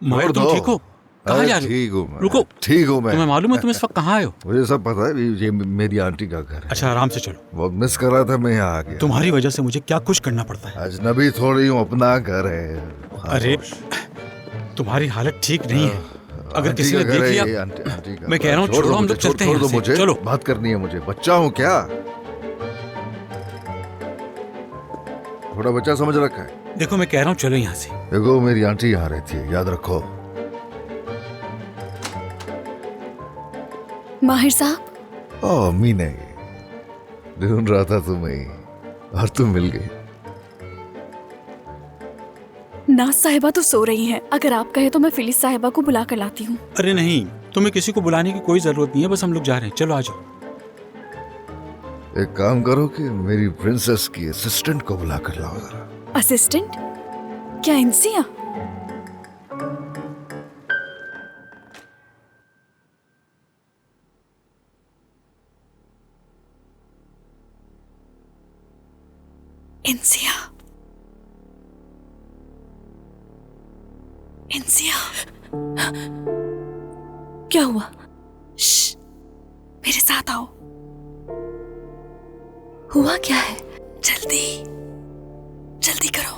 माहिर, तुम ठीक हो? कहाँ जा रहे हो? ठीक हूँ मैं। रुको, ठीक हूँ मैं। तुम्हें मालूम है तुम इस वक्त कहाँ आए हो? मुझे सब पता है, ये मेरी आंटी का घर है। अच्छा, आराम से चलो। बहुत मिस कर रहा था, मैं यहाँ आ गया। तुम्हारी वजह से मुझे क्या कुछ करना पड़ता है। अजनबी थोड़ी हूँ, अपना घर है। अरे, तुम्हारी हालत ठीक नहीं है। अगर किसी ने देख लिया। मैं कह रहा हूँ छोड़ो, हम लोग चलते हैं यहाँ से। चलो, बात करनी है मुझे। बच्चा हूँ क्या? थोड़ा बच्चा समझ रखा है। देखो, मैं कह रहा हूँ चलो यहाँ से। देखो, मेरी आंटी यहाँ रहती है, याद रखो। माहिर साहब। ओह मीना, ढूंढ रहा था तुम्हें और तुम मिल गई। नाज साहिबा तो सो रही हैं। अगर आप कहे तो मैं फिलिस साहिबा को बुला कर लाती हूँ। अरे नहीं, तुम्हें किसी को बुलाने की कोई जरूरत नहीं है, बस हम लोग जा रहे हैं। चलो आ जाओ। एक काम करो कि मेरी प्रिंसेस की असिस्टेंट को बुला कर लाओ जरा। असिस्टेंट? क्या इंसिया? इंसिया, इंसिया, क्या हुआ? श्श, मेरे साथ आओ। हुआ क्या है? जल्दी जल्दी करो।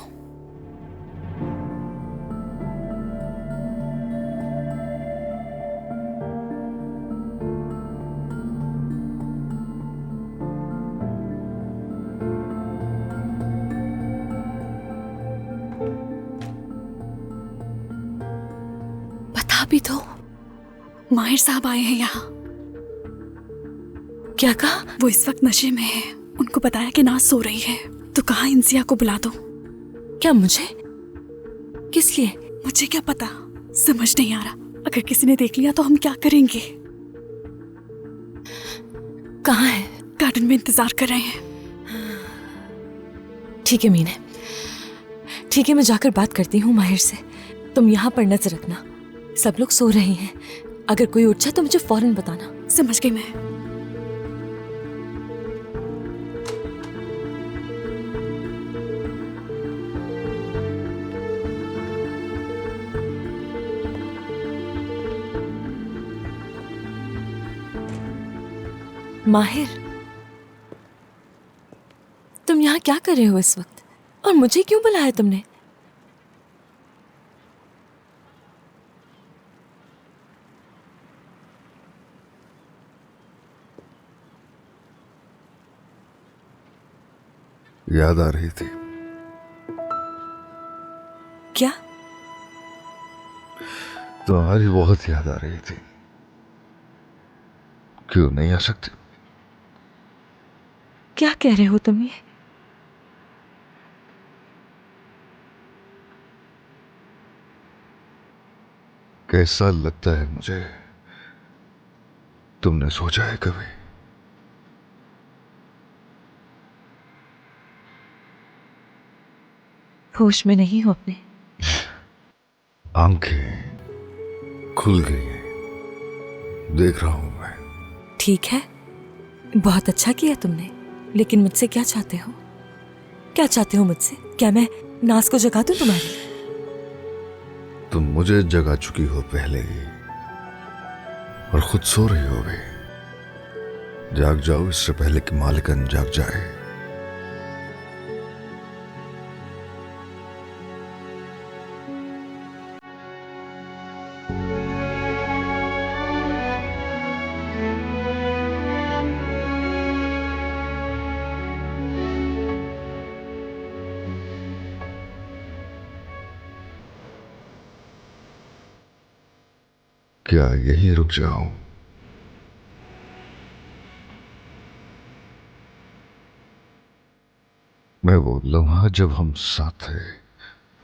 बता भी दो। माहिर साहब आए हैं यहाँ। क्या कहा? वो इस वक्त नशे में है। उनको बताया कि नाज सो रही है, तो कहा इंसिया को बुला दो। क्या मुझे? किस लिए? मुझे क्या पता, समझ नहीं आ रहा। अगर किसी ने देख लिया तो हम क्या करेंगे? कहाँ है? गार्डन में इंतजार कर रहे हैं। ठीक है मीने, ठीक है, मैं जाकर बात करती हूँ माहिर से। तुम यहाँ पर नजर रखना, सब लोग सो रहे हैं। अगर कोई उठ जाए तो मुझे फौरन बताना। समझ गई मैं। माहिर, तुम यहाँ क्या कर रहे हो इस वक्त? और मुझे क्यों बुलाया तुमने? याद आ रही थी। क्या? तुम्हारी बहुत याद आ रही थी। क्यों नहीं आ सकती? क्या कह रहे हो तुम ये? कैसा लगता है मुझे? तुमने सोचा है कभी? होश में नहीं हो अपने? आंखें खुल गई हैं, देख रहा हूं मैं। ठीक है, बहुत अच्छा किया तुमने। लेकिन मुझसे क्या चाहते हो? क्या चाहते हो मुझसे? क्या मैं नाज को जगा दूं तुम्हारी? तुम मुझे जगा चुकी हो पहले ही, और खुद सो रही हो भी। जाग जाओ इससे पहले कि मालिकन जाग जाए। क्या यहीं रुक जाऊं? मैं वो लम्हा जब हम साथ थे,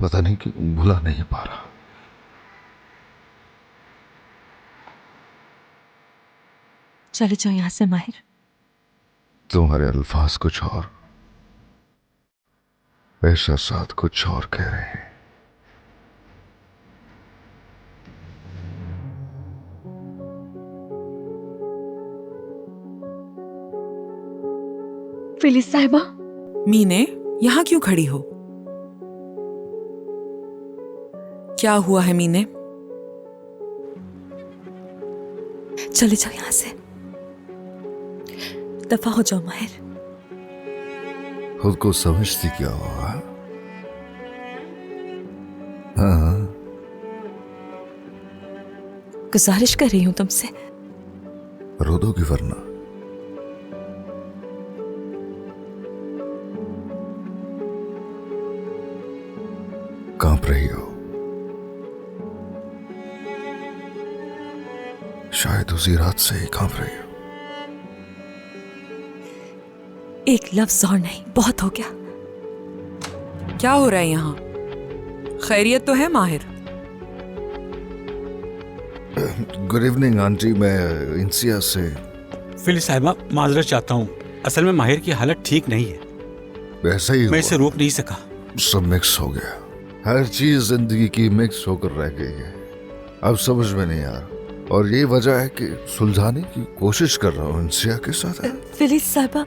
पता नहीं क्यों भुला नहीं पा रहा। चले जाओ यहां से माहिर। तुम्हारे अल्फाज कुछ और, एहसासात कुछ और कह रहे हैं। फिलिस साहिबा। मीने, यहाँ क्यों खड़ी हो? क्या हुआ है मीने? चले जाओ यहाँ से, दफा हो जाओ माहिर। खुद को समझती क्या हुआ? हाँ, गुजारिश कर रही हूँ तुमसे। रो दोगी वरना? कांप रही हो, शायद उसी रात से ही कांप रही हो। एक लफ्ज और नहीं, बहुत हो गया। क्या हो रहा है यहाँ? खैरियत तो है माहिर? गुड इवनिंग आंटी, मैं इंसिया से। फिलिस साहिबा, माजरत चाहता हूँ, असल में माहिर की हालत ठीक नहीं है। वैसा ही मैं इसे हुआ। रोक नहीं सका। सब मिक्स हो गया, हर चीज जिंदगी की मिक्स होकर रह गई है। अब समझ में नहीं आ रहा, और ये वजह है कि सुलझाने की कोशिश कर रहा हूँ इंसिया के साथ। फिलिस साहिबा,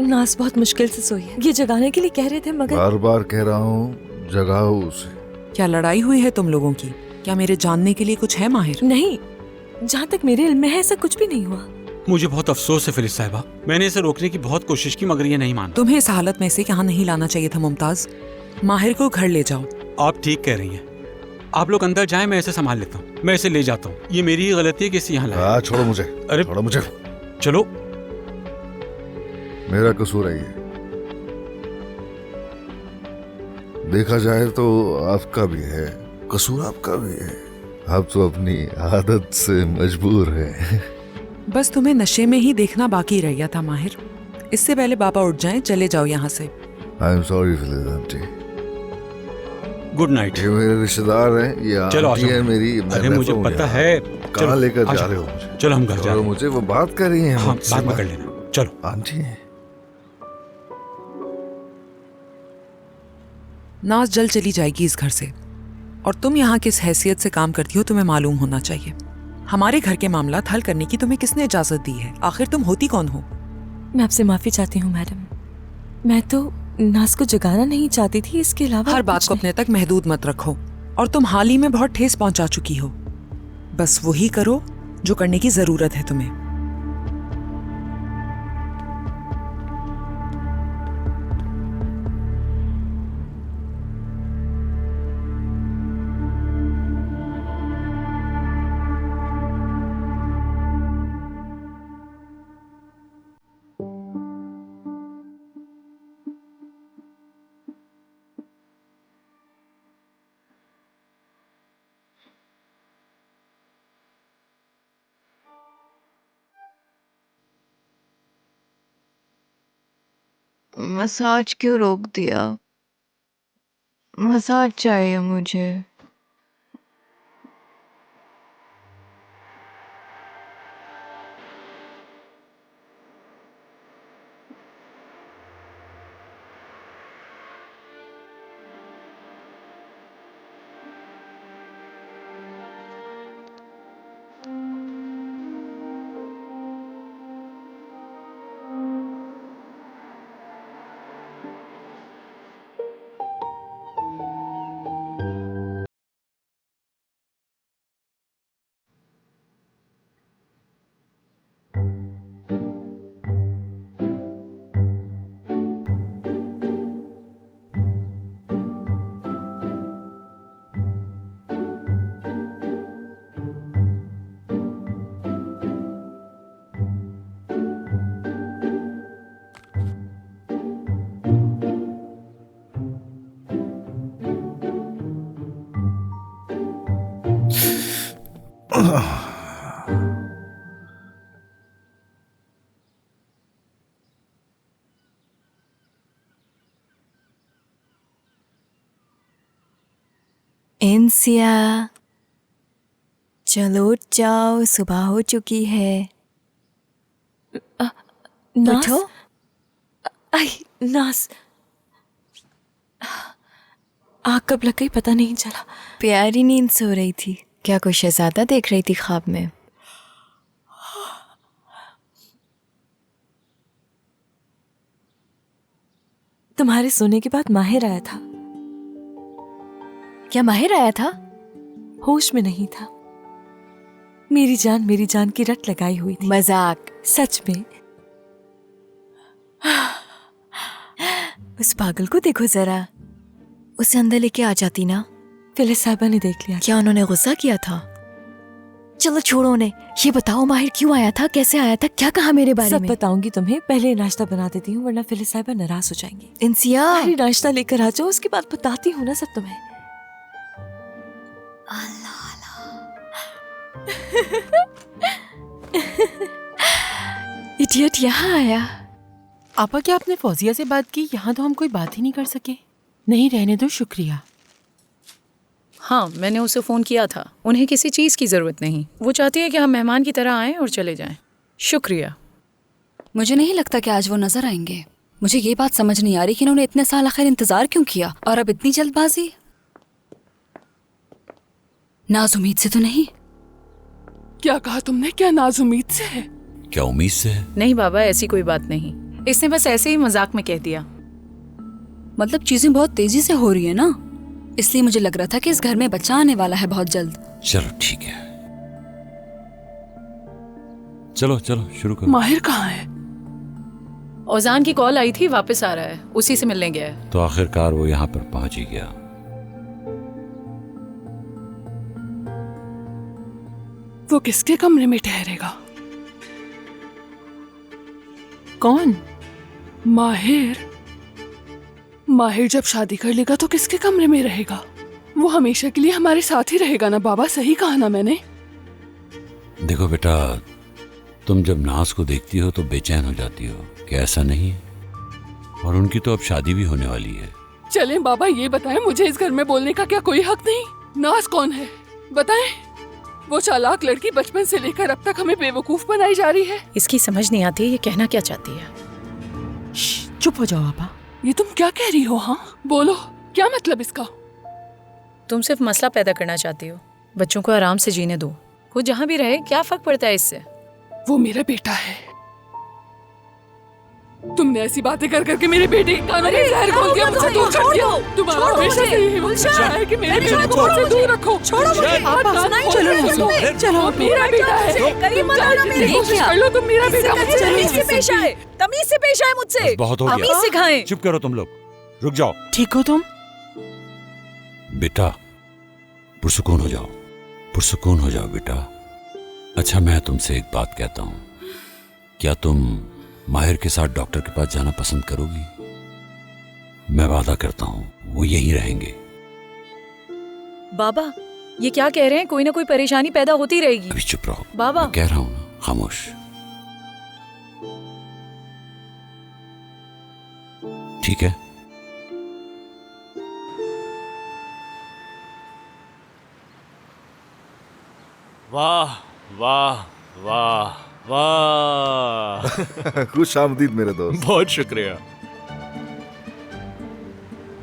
नाज बहुत मुश्किल से सोई है, ये जगाने के लिए कह रहे थे मगर। बार बार कह रहा हूँ जगाओ उसे। क्या लड़ाई हुई है तुम लोगों की? क्या मेरे जानने के लिए कुछ है माहिर? नहीं, जहाँ तक मेरे इल्म में है ऐसा कुछ भी नहीं हुआ। मुझे बहुत अफसोस है फिलिस साहिबा, मैंने इसे रोकने की बहुत कोशिश की मगर ये नहीं माना। तुम्हें इस हालत में से यहाँ नहीं लाना चाहिए था मुमताज। माहिर को घर ले जाओ। आप ठीक कह रही हैं, आप लोग अंदर जाएं, मैं इसे संभाल लेता हूँ। मैं इसे ले जाता हूँ, ये मेरी ही गलती है कि इसे यहाँ लाया। छोड़ो मुझे। अरे छोड़ो मुझे, चलो। मेरा कसूर है ये। देखा जाए तो आपका भी है कसूर, आपका भी है। आप तो अपनी आदत से मजबूर हैं। बस तुम्हें नशे में ही देखना बाकी रह गया था माहिर। इससे पहले पापा उठ जाएं, चले जाओ यहाँ से। I am sorry Phyllis aunty. Good night. ये मेरे रिश्तेदार हैं, ये चलो आंटी है मेरी। अरे मुझे पता है। कहाँ लेकर जा रहे हो मुझे? चलो हम घर जा रहे हैं। मुझे वो बात कर रही हैं। हाँ, बाद में कर लेना। चलो आंटी। नाज जल्द चली जाएगी इस घर से, और तुम यहाँ किस हैसियत से काम करती हो तुम्हें मालूम होना चाहिए। हमारे घर के मामला हल करने की तुम्हें किसने इजाजत दी है? आखिर तुम होती कौन हो? मैं आपसे माफी चाहती हूँ मैडम, मैं तो नाज को जगाना नहीं चाहती थी, इसके अलावा हर बात को अपने तक महदूद मत रखो। और तुम हाल ही में बहुत ठेस पहुंचा चुकी हो। बस वही करो जो करने की जरूरत है तुम्हें। मसाज क्यों रोक दिया? मसाज चाहिए मुझे। इंसिया, चलो जाओ, सुबह हो चुकी है। नाज, उठो। आई नाज, आग कब लग गई पता नहीं चला। प्यारी नींद सो रही थी क्या? कोई शहजादा देख रही थी ख्वाब में? तुम्हारे सोने के बाद माहिर आया था। क्या माहिर आया था? होश में नहीं था। मेरी जान की रट लगाई हुई थी। मजाक। सच में। उस पागल को देखो जरा, उसे अंदर लेके आ जाती ना। फिलिस साहिबा ने देख लिया। क्या उन्होंने गुस्सा किया था? चलो छोड़ो उन्हें, ये बताओ माहिर क्यों आया था, कैसे आया था, क्या कहा मेरे बारे सब में? बताऊंगी तुम्हें, पहले नाश्ता बना देती हूँ वरना फिलिस साहिबा नाराज हो जाएंगी। इंसिया, अरे नाश्ता लेकर आ जाओ, उसके बाद बताती हूँ ना सब तुम्हें। इडियट यहाँ आया। आपा, क्या आपने फौजिया से बात की? यहाँ तो हम कोई बात ही नहीं कर सके। नहीं, रहने दो, शुक्रिया। हाँ, मैंने उसे फ़ोन किया था। उन्हें किसी चीज़ की ज़रूरत नहीं। वो चाहती है कि हम मेहमान की तरह आएं और चले जाएं। शुक्रिया। मुझे नहीं लगता कि आज वो नजर आएंगे। मुझे ये बात समझ नहीं आ रही कि इन्होंने इतने साल आखिर इंतजार क्यों किया और अब इतनी जल्दबाजी। नाज उम्मीद से तो नहीं? क्या कहा तुमने? क्या नाज उम्मीद से है? क्या उम्मीद से है? नहीं बाबा, ऐसी कोई बात नहीं। इसने बस ऐसे ही मजाक में कह दिया। मतलब चीजें बहुत तेजी से हो रही है ना, इसलिए मुझे लग रहा था कि इस घर में बच्चा आने वाला है बहुत जल्द। चलो ठीक है, चलो चलो शुरू करो। माहिर कहाँ है? औजान की कॉल आई थी, वापस आ रहा है, उसी से मिलने गया है। तो आखिरकार वो यहाँ पर पहुंच ही गया। वो किसके कमरे में ठहरेगा? कौन? माहिर। माहिर जब शादी कर लेगा तो किसके कमरे में रहेगा? वो हमेशा के लिए हमारे साथ ही रहेगा ना बाबा, सही कहा ना मैंने? देखो बेटा, तुम जब नाज को देखती हो तो बेचैन हो जाती हो, क्या ऐसा नहीं है? और उनकी तो अब शादी भी होने वाली है। चलें बाबा, ये बताएं, मुझे इस घर में बोलने का क्या कोई हक नहीं? नाज कौन है बताएं? वो चालाक लड़की बचपन से लेकर अब तक हमें बेवकूफ बनाई जा रही है। इसकी समझ नहीं आती ये कहना क्या चाहती है। चुप हो जाओ आपा। ये तुम क्या कह रही हो? हाँ बोलो, क्या मतलब इसका? तुम सिर्फ मसला पैदा करना चाहती हो। बच्चों को आराम से जीने दो, वो जहाँ भी रहे, क्या फर्क पड़ता है इससे? वो मेरा बेटा है। तुमने ऐसी बातें कर करके मेरे बेटे के कानों में जहर घोल दिया, मुझसे दूर कर दिया। तुम्हारा हमेशा से यही मुझे है कि मेरे बेटे को मुझसे दूर रखो। छोड़ो मुझे। चलो, मेरा बेटा है। कोशिश कर लो, तुम मेरा बेटा मुझसे तमीज से पेश आए, तमीज से पेश आए मुझसे। बहुत हो गया, तमीज सिखाएं। चुप करो तुम लोग, रुक जाओ। ठीक हो तुम? बेटा पुरसुकून हो जाओ, पुरसुकून हो जाओ बेटा। अच्छा, मैं तुमसे एक बात कहता हूँ, क्या तुम माहिर के साथ डॉक्टर के पास जाना पसंद करोगी? मैं वादा करता हूँ वो यहीं रहेंगे। बाबा, ये क्या कह रहे हैं? कोई ना कोई परेशानी पैदा होती रहेगी। अभी चुप रहो बाबा। मैं कह रहा हूँ ना, खामोश। ठीक है, वाह वाह वाह वाह। खुश आमदीद मेरे दोस्त। बहुत शुक्रिया।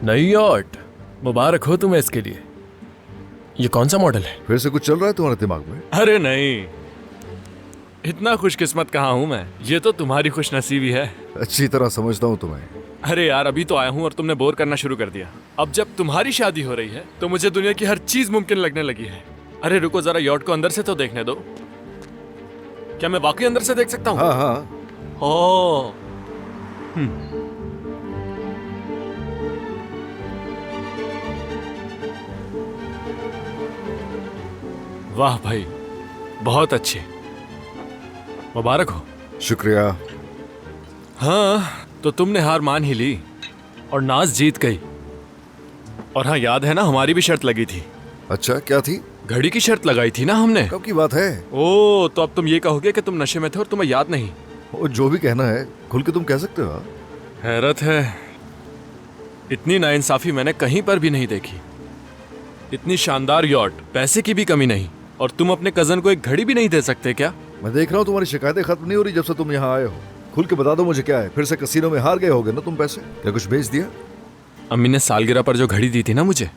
नई यॉट, मुबारक हो तुम्हें इसके लिए। ये कौन सा मॉडल है? फिर से कुछ चल रहा है तुम्हारे दिमाग में? अरे नहीं, इतना खुशकिस्मत कहाँ हूँ मैं, ये तो तुम्हारी खुशनसीबी है। अच्छी तरह समझता हूँ तुम्हें। अरे यार, अभी तो आया हूँ और तुमने बोर करना शुरू कर दिया। अब जब तुम्हारी शादी हो रही है तो मुझे दुनिया की हर चीज मुमकिन लगने लगी है। अरे रुको जरा, यॉट को अंदर से तो देखने दो। क्या मैं वाकई अंदर से देख सकता हूँ? हाँ हाँ। ओह, वाह भाई, बहुत अच्छे, मुबारक हो। शुक्रिया। हाँ, तो तुमने हार मान ही ली और नाज जीत गई। और हाँ, याद है ना, हमारी भी शर्त लगी थी। अच्छा, क्या थी? घड़ी की शर्त लगाई थी ना हमने। कब की बात है? ओ, तो अब तुम ये कहोगे कि तुम नशे में थे और तुम्हें याद नहीं? वो जो भी कहना है खुल के तुम कह सकते हो। हैरत है, इतनी नाइंसाफी मैंने कहीं पर भी नहीं देखी। इतनी शानदार यॉट, पैसे की भी कमी नहीं, और तुम अपने कजन को एक घड़ी भी नहीं दे सकते क्या? मैं देख रहा हूँ तुम्हारी शिकायतें खत्म नहीं हो रही जब से तुम यहाँ आए हो। खुल के बता दो मुझे, क्या है? फिर से कसीनो में हार गए होगे ना तुम पैसे? क्या कुछ बेच दिया? अम्मी ने सालगिरह पर जो घड़ी दी थी ना मुझे,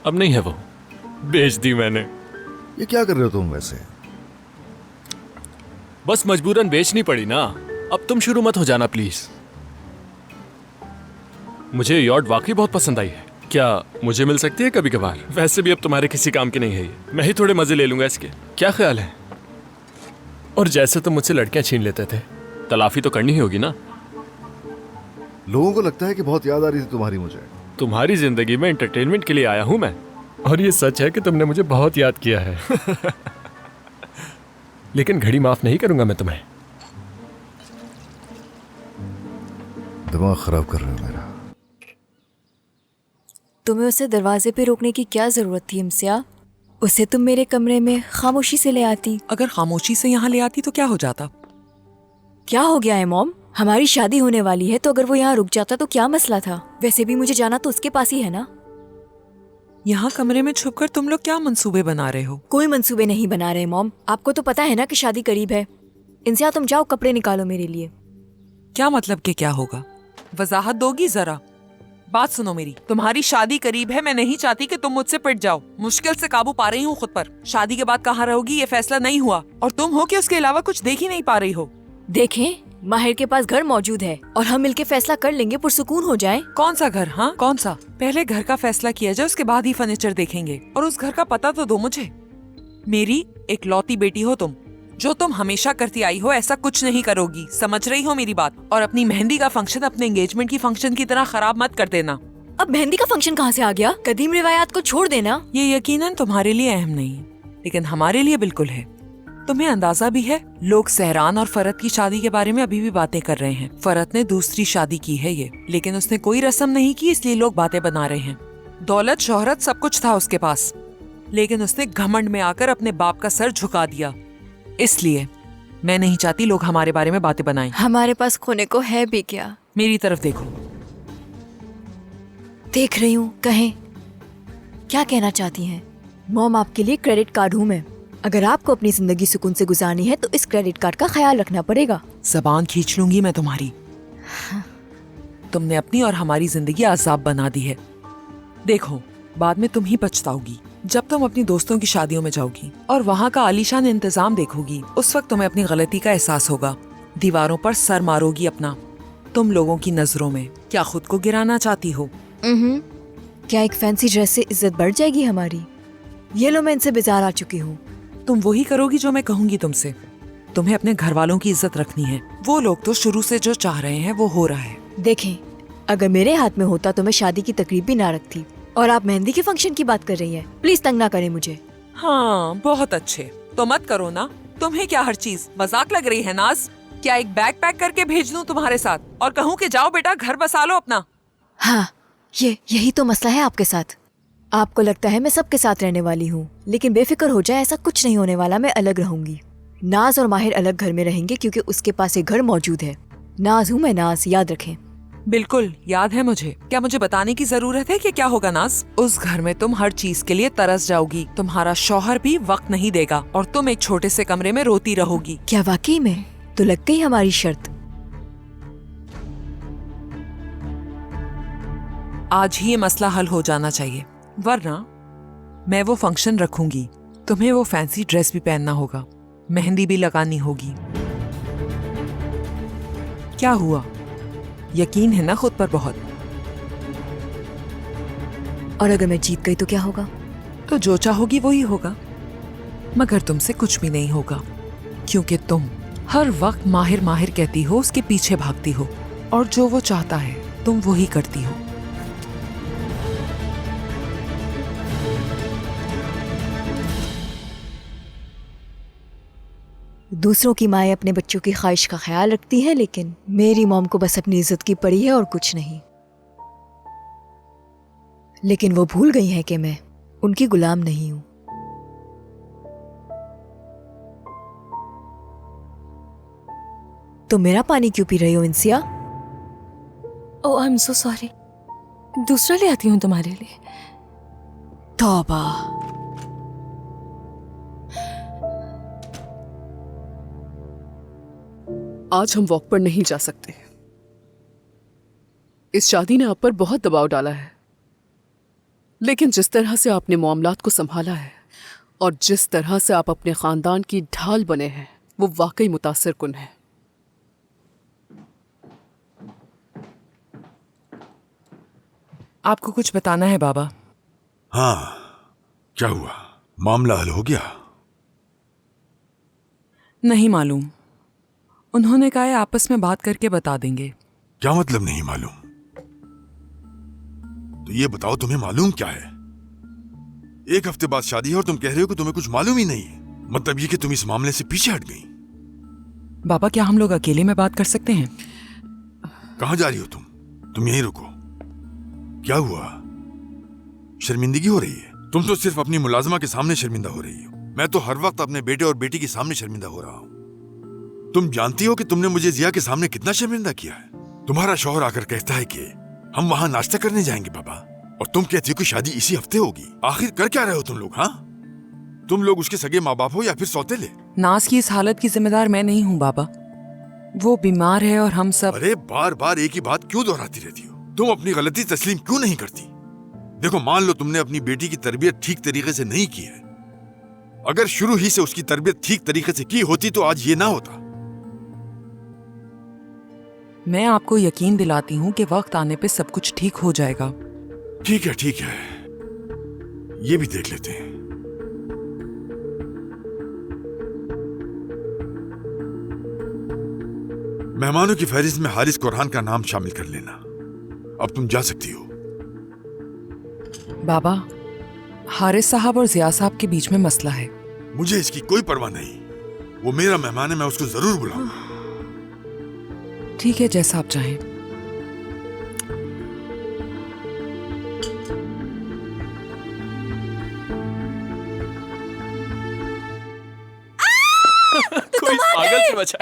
अब नहीं है, वो बेच दी मैंने। ये क्या कर रहे हो तुम वैसे? बस मजबूरन बेचनी पड़ी ना। अब तुम शुरू मत हो जाना प्लीज। मुझे यॉट वाकई बहुत पसंद आई है। क्या मुझे मिल सकती है कभी कभार? वैसे भी अब तुम्हारे किसी काम की नहीं है ये, मैं ही थोड़े मजे ले लूंगा इसके। क्या ख्याल है? और जैसे तुम मुझसे लड़कियां छीन लेते थे, तलाफी तो करनी ही होगी ना। लोगों को लगता है कि बहुत याद आ रही थी तुम्हारी मुझे। तुम्हारी जिंदगी में एंटरटेनमेंट के लिए आया हूं मैं, और ये सच है कि तुमने मुझे बहुत याद किया है। लेकिन घड़ी माफ नहीं करूंगा मैं तुम्हें। दिमाग खराब कर रहे हो मेरा। तुम्हें उसे दरवाजे पे रोकने की क्या जरूरत थी इम्सिया? उसे तुम मेरे कमरे में खामोशी से ले आती। अगर खामोशी से यहाँ ले आती तो क्या हो जाता? क्या हो गया है मॉम? हमारी शादी होने वाली है, तो अगर वो यहाँ रुक जाता तो क्या मसला था? वैसे भी मुझे जाना तो उसके पास ही है ना। यहाँ कमरे में छुपकर तुम लोग क्या मंसूबे बना रहे हो? कोई मंसूबे नहीं बना रहे मॉम, आपको तो पता है ना कि शादी करीब है। इंसिया तुम जाओ कपड़े निकालो मेरे लिए। क्या मतलब कि क्या होगा? वजाहत दोगी जरा? बात सुनो मेरी, तुम्हारी शादी करीब है, मैं नहीं चाहती कि तुम मुझसे पिट जाओ। मुश्किल से काबू पा रही हूँ खुद पर। शादी के बाद कहाँ रहोगी ये फैसला नहीं हुआ, और तुम हो कि उसके अलावा कुछ देख ही नहीं पा रही हो। देखें, माहिर के पास घर मौजूद है और हम मिलके फैसला कर लेंगे, पुरसुकून हो जाएं। कौन सा घर? हाँ कौन सा? पहले घर का फैसला किया जाए, उसके बाद ही फर्नीचर देखेंगे। और उस घर का पता तो दो मुझे। मेरी एक लौती बेटी हो तुम, जो तुम हमेशा करती आई हो ऐसा कुछ नहीं करोगी। समझ रही हो मेरी बात? और अपनी मेहंदी का फंक्शन अपने एंगेजमेंट की फंक्शन की तरह खराब मत कर देना। अब मेहंदी का फंक्शन कहाँ से आ गया? कदीम रिवायात को छोड़ देना। ये यकीनन तुम्हारे लिए अहम नहीं, लेकिन हमारे लिए बिल्कुल है। तुम्हें अंदाजा भी है, लोग सहरान और फरत की शादी के बारे में अभी भी बातें कर रहे हैं। फरत ने दूसरी शादी की है ये, लेकिन उसने कोई रस्म नहीं की, इसलिए लोग बातें बना रहे हैं। दौलत शोहरत सब कुछ था उसके पास, लेकिन उसने घमंड में आकर अपने बाप का सर झुका दिया। इसलिए मैं नहीं चाहती लोग हमारे बारे में बातें बनाएं। हमारे पास खोने को है भी क्या? मेरी तरफ देखो। देख रही हूँ, कहें क्या कहना चाहती हैं? मॉम, आपके लिए क्रेडिट कार्ड हूँ मैं। अगर आपको अपनी जिंदगी सुकून से गुजारनी है तो इस क्रेडिट कार्ड का ख्याल रखना पड़ेगा। जबान खींच लूंगी मैं तुम्हारी। तुमने अपनी और हमारी जिंदगी अजाब बना दी है। देखो, बाद में तुम ही पछताओगी जब तुम अपनी दोस्तों की शादियों में जाओगी और वहाँ का आलीशान इंतजाम देखोगी। उस वक्त तुम्हें अपनी गलती का एहसास होगा। दीवारों पर सर मारोगी अपना, तुम लोगों की नजरों में। क्या खुद को गिराना चाहती हो? क्या एक फैंसी ड्रेस से इज्जत बढ़ जाएगी हमारी? ये लो, मैं इनसे बेजार आ चुकी हूँ। तुम वही करोगी जो मैं कहूंगी तुमसे। तुम्हें अपने घर वालों की इज्जत रखनी है। वो लोग तो शुरू से जो चाह रहे हैं वो हो रहा है। देखें, अगर मेरे हाथ में होता तो मैं शादी की तकरीब भी ना रखती, और आप मेहंदी के फंक्शन की बात कर रही हैं। प्लीज तंग ना करें मुझे। हाँ बहुत अच्छे, तो मत करो ना। तुम्हें क्या हर चीज मजाक लग रही है नाज? क्या एक बैग पैक करके भेज दूं तुम्हारे साथ और कहूँ कि जाओ बेटा घर बसा लो अपना? हाँ, यही तो मसला है आपके साथ। आपको लगता है मैं सबके साथ रहने वाली हूँ, लेकिन बेफिक्र हो जाए, ऐसा कुछ नहीं होने वाला। मैं अलग रहूंगी। नाज और माहिर अलग घर में रहेंगे क्योंकि उसके पास एक घर मौजूद है। नाज हूँ मैं, नाज, याद रखें। बिल्कुल याद है मुझे। क्या मुझे बताने की जरूरत है कि क्या होगा नाज? उस घर में तुम हर चीज के लिए तरस जाओगी। तुम्हारा शौहर भी वक्त नहीं देगा और तुम एक छोटे से कमरे में रोती रहोगी। क्या वाकई में? तो लग गई हमारी शर्त। आज ही ये मसला हल हो जाना चाहिए, वरना मैं वो फंक्शन रखूंगी। तुम्हें वो फैंसी ड्रेस भी पहनना होगा, मेहंदी भी लगानी होगी। क्या हुआ? यकीन है ना खुद पर बहुत? और अगर मैं जीत गई तो क्या होगा? तो जो चाहोगी वही होगा, मगर तुमसे कुछ भी नहीं होगा, क्योंकि तुम हर वक्त माहिर माहिर कहती हो, उसके पीछे भागती हो, और जो वो चाहता है तुम वही करती हो। दूसरों की माएँ अपने बच्चों की ख्वाहिश का ख्याल रखती हैं, लेकिन मेरी मॉम को बस अपनी इज्जत की पड़ी है और कुछ नहीं। लेकिन वो भूल गई है कि मैं उनकी गुलाम नहीं हूं। तो मेरा पानी क्यों पी रही हो इंसिया? ओह, आई एम सो सॉरी। दूसरा ले आती हूँ तुम्हारे लिए। तौबा। आज हम वॉक पर नहीं जा सकते। इस शादी ने आप पर बहुत दबाव डाला है, लेकिन जिस तरह से आपने मामलात को संभाला है और जिस तरह से आप अपने खानदान की ढाल बने हैं, वो वाकई मुतासिर कुन है। आपको कुछ बताना है बाबा। हाँ, क्या हुआ? मामला हल हो गया? नहीं मालूम, उन्होंने कहा है आपस में बात करके बता देंगे। क्या मतलब नहीं मालूम? तो ये बताओ तुम्हें मालूम क्या है? 1 हफ्ते बाद शादी है और तुम कह रहे हो कि तुम्हें कुछ मालूम ही नहीं है। मतलब ये कि तुम इस मामले से पीछे हट गई। बाबा क्या हम लोग अकेले में बात कर सकते हैं? कहां जा रही हो तुम यहीं रुको। क्या हुआ? शर्मिंदगी हो रही है? तुम तो सिर्फ अपनी मुलाजमा के सामने शर्मिंदा हो रही हो। मैं तो हर वक्त अपने बेटे और बेटी के सामने शर्मिंदा हो रहा हूं। तुम जानती हो कि तुमने मुझे जिया के सामने कितना शर्मिंदा किया है। तुम्हारा शौहर आकर कहता है कि हम वहां नाश्ता करने जाएंगे बाबा, और तुम कहती हो कि शादी इसी हफ्ते होगी। आखिर कर क्या रहे हो तुम लोग? हाँ, तुम लोग उसके सगे माँ बाप हो या फिर सौतेले? नाज की इस हालत की जिम्मेदार मैं नहीं हूँ बाबा, वो बीमार है और हम सब। अरे बार बार एक ही बात क्यों दोहराती रहती हो? तुम अपनी गलती तस्लीम क्यों नहीं करती? देखो, मान लो तुमने अपनी बेटी की तरबियत ठीक तरीके से नहीं की है। अगर शुरू ही से उसकी तरबियत ठीक तरीके से की होती तो आज ये ना होता। मैं आपको यकीन दिलाती हूँ कि वक्त आने पे सब कुछ ठीक हो जाएगा। ठीक है, ठीक है, ये भी देख लेते हैं। मेहमानों की फहरिस्त में हारिस कुरहान का नाम शामिल कर लेना। अब तुम जा सकती हो। बाबा, हारिस साहब और जिया साहब के बीच में मसला है। मुझे इसकी कोई परवाह नहीं, वो मेरा मेहमान है, मैं उसको जरूर बुलाऊंगा। ठीक है, जैसा आप चाहें। कोई पागल से बचा।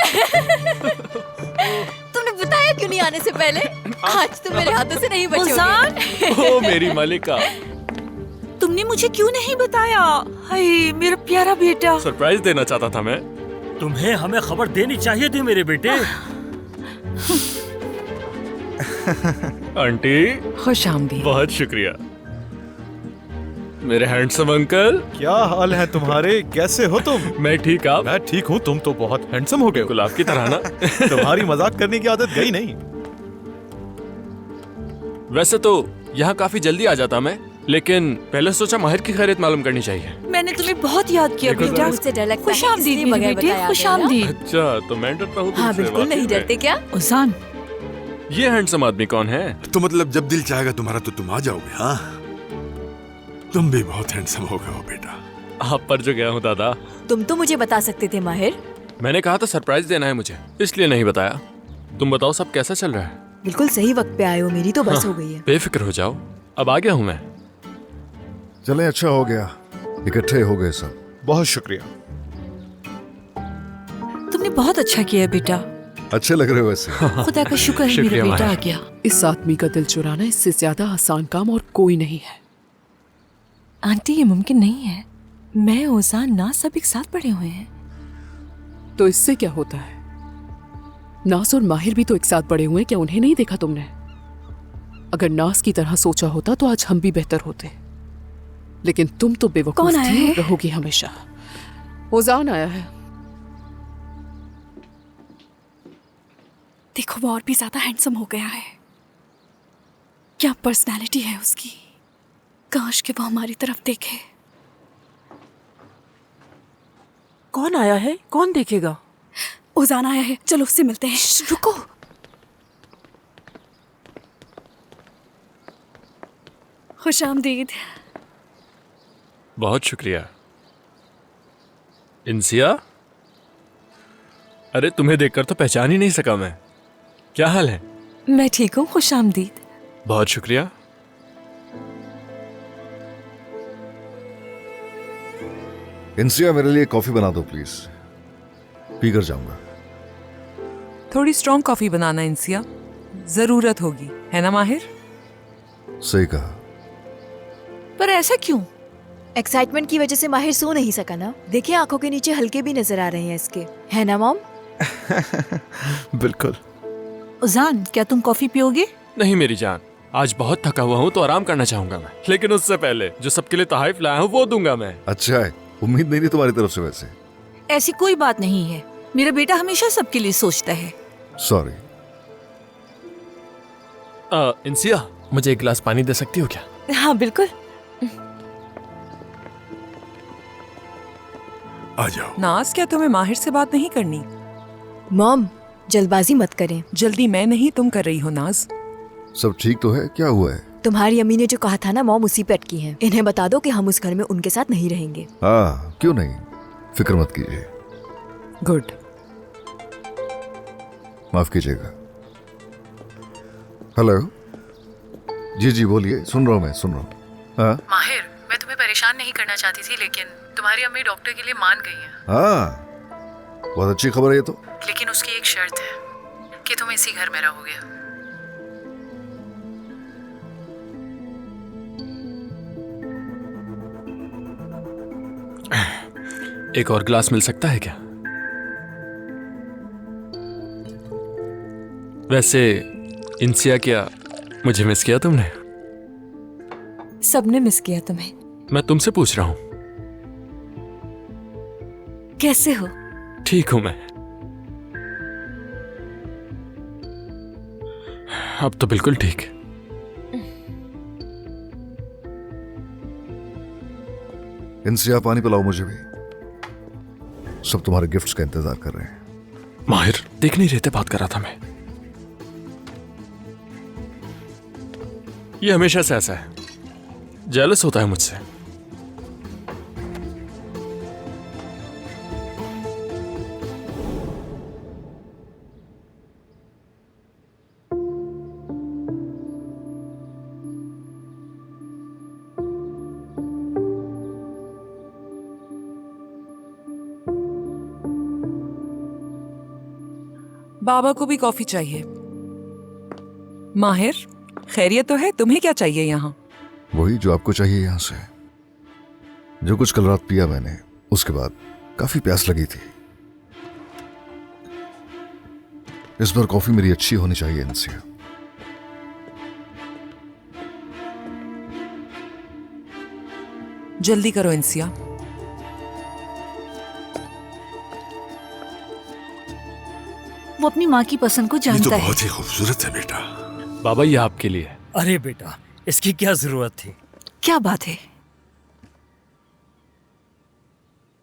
तुमने बताया क्यों नहीं आने से पहले? आज तुम मेरे हाथों से नहीं बचोगे। ओ मेरी मलिका, तुमने मुझे क्यों नहीं बताया? हाय मेरा प्यारा बेटा। सरप्राइज देना चाहता था मैं। तुम्हें हमें खबर देनी चाहिए थी मेरे बेटे। आंटी, खुश आमदीद। बहुत शुक्रिया। मेरे हैंडसम अंकल, क्या हाल है तुम्हारे? कैसे हो तुम? मैं ठीक। आप? मैं ठीक हूँ। तुम तो बहुत हैंडसम हो गए हो। गुलाब की तरह ना। तुम्हारी मजाक करने की आदत गई नहीं। वैसे तो यहाँ काफी जल्दी आ जाता मैं, लेकिन पहले सोचा माहिर की खैरियत मालूम करनी चाहिए। मैंने तुम्हें बहुत याद किया देखो बेटा। मुझसे डर लगता है, खुशामदीद इसलिए मेरे बगैर बेटे, बताए आ गए खुशामदीद। अच्छा, तो मैं डरता हूँ ना? हाँ तुमसे, बिल्कुल वाकई नहीं में। डरते क्या? उजान, ये हैंडसम आदमी कौन है? तो मतलब जब दिल चाहेगा तुम्हारा तो तुम आ जाओगे। हाँ, तुम भी बहुत हैंडसम हो गए हो बेटा। आप पर जो गया हूँ दादा। तुम तो मुझे बता सकते थे माहिर। मैंने कहा था सरप्राइज देना है मुझे, इसलिए नहीं बताया। तुम बताओ सब कैसा चल रहा है? बिल्कुल सही वक्त पे आए हो, मेरी तो बस हाँ, हो गई है। बेफिक्र हो जाओ, अब आ गया हूँ मैं। चले, अच्छा हो गया इकट्ठे हो गए सब। बहुत शुक्रिया। तुमने बहुत अच्छा किया बेटा। अच्छे लग रहे हो वैसे। खुदा का शुक्र है मेरा शुक्रिया बेटा आ माहिर। गया। इस आदमी का दिल चुराना इससे ज्यादा आसान काम और कोई नहीं है। आंटी ये मुमकिन नहीं है। मैं ओजान नाज सब एक साथ पड़े हुए हैं। तो इससे क्या होता है? नास और माहिर भी तो एक साथ पड़े हुए हैं, क्या उन्हें नहीं देखा तुमने? अगर नास की तरह सोचा होता तो आज हम भी बेहतर होते, लेकिन तुम तो बेवकूफ कौन आया थी है? और रहोगी हमेशा। ओजान आया है। देखो, वो और भी ज्यादा हैंडसम हो गया है। क्या पर्सनालिटी है उसकी। काश कि वो हमारी तरफ देखे। कौन आया है? कौन देखेगा? ओजान आया है, चलो उससे मिलते हैं। रुको, खुशामदीद। बहुत शुक्रिया। इंसिया, अरे तुम्हें देखकर तो पहचान ही नहीं सका मैं। क्या हाल है? मैं ठीक हूँ, खुशामदीद। बहुत शुक्रिया। इंसिया, मेरे लिए कॉफी बना दो प्लीज, पीकर जाऊंगा। थोड़ी स्ट्रॉन्ग कॉफी बनाना इंसिया, जरूरत होगी, है ना माहिर? सही कहा। पर ऐसा क्यों? एक्साइटमेंट की वजह से माहिर सो नहीं सका ना। देखिए आंखों के नीचे हल्के भी नजर आ रहे हैं इसके, है ना मॉम? बिल्कुल। उजान, क्या तुम कॉफी पियोगे? नहीं मेरी जान, आज बहुत थका हुआ हूँ तो आराम करना चाहूंगा मैं, लेकिन उससे पहले जो सबके लिए तोहफा लाया हूँ वो दूंगा मैं। अच्छा है, उम्मीद नहीं थी तुम्हारी तरफ से वैसे। ऐसी कोई बात नहीं है, मेरा बेटा हमेशा सबके लिए सोचता है। सॉरी। इंसिया, मुझे एक गिलास पानी दे सकती हो क्या? हाँ बिल्कुल। आ जाओ। नाज, क्या तुम्हें माहिर से बात नहीं करनी? मॉम, जल्दबाजी मत करें। जल्दी मैं नहीं, तुम कर रही हो नाज। सब ठीक तो है? क्या हुआ है? तुम्हारी अम्मी ने जो कहा था ना, मॉम उसी पे अटकी हैं। इन्हें बता दो कि हम उस घर में उनके साथ नहीं रहेंगे। हाँ, क्यों नहीं, फिक्र मत कीजिए। गुड। माफ कीजिएगा। हेलो। जी जी बोलिए, सुन रहा हूँ, मैं सुन रहा हूँ। हाँ माहिर, मैं तुम्हें परेशान नहीं करना चाहती थी, लेकिन तुम्हारी अम्मी डॉक्टर के लिए मान गई हैं। हाँ, बहुत अच्छी खबर है ये तो। लेकिन उसकी एक शर्त है कि तुम इसी घर में रहोगे। एक और गिलास मिल सकता है क्या? वैसे इंसिया, क्या मुझे मिस किया तुमने? सबने मिस किया तुम्हें। मैं तुमसे पूछ रहा हूं। कैसे हो? ठीक हूं मैं। अब तो बिल्कुल ठीक। इंसिया, पानी पिलाओ मुझे भी। सब तुम्हारे गिफ्ट्स का इंतजार कर रहे हैं। माहिर, देख नहीं रहते, बात कर रहा था मैं। ये हमेशा से ऐसा है, जेलस होता है मुझसे। बाबा को भी कॉफी चाहिए। माहिर, खैरियत तो है? तुम्हें क्या चाहिए यहाँ? वही जो आपको चाहिए यहाँ से। जो कुछ कल रात पिया मैंने, उसके बाद काफी प्यास लगी थी। इस बार कॉफी मेरी अच्छी होनी चाहिए इंसिया। जल्दी करो इंसिया। वो अपनी माँ की पसंद को ये तो जानता है। बहुत ही खूबसूरत है बेटा। बाबा, ये आपके लिए। अरे बेटा, इसकी क्या जरूरत थी? क्या बात है?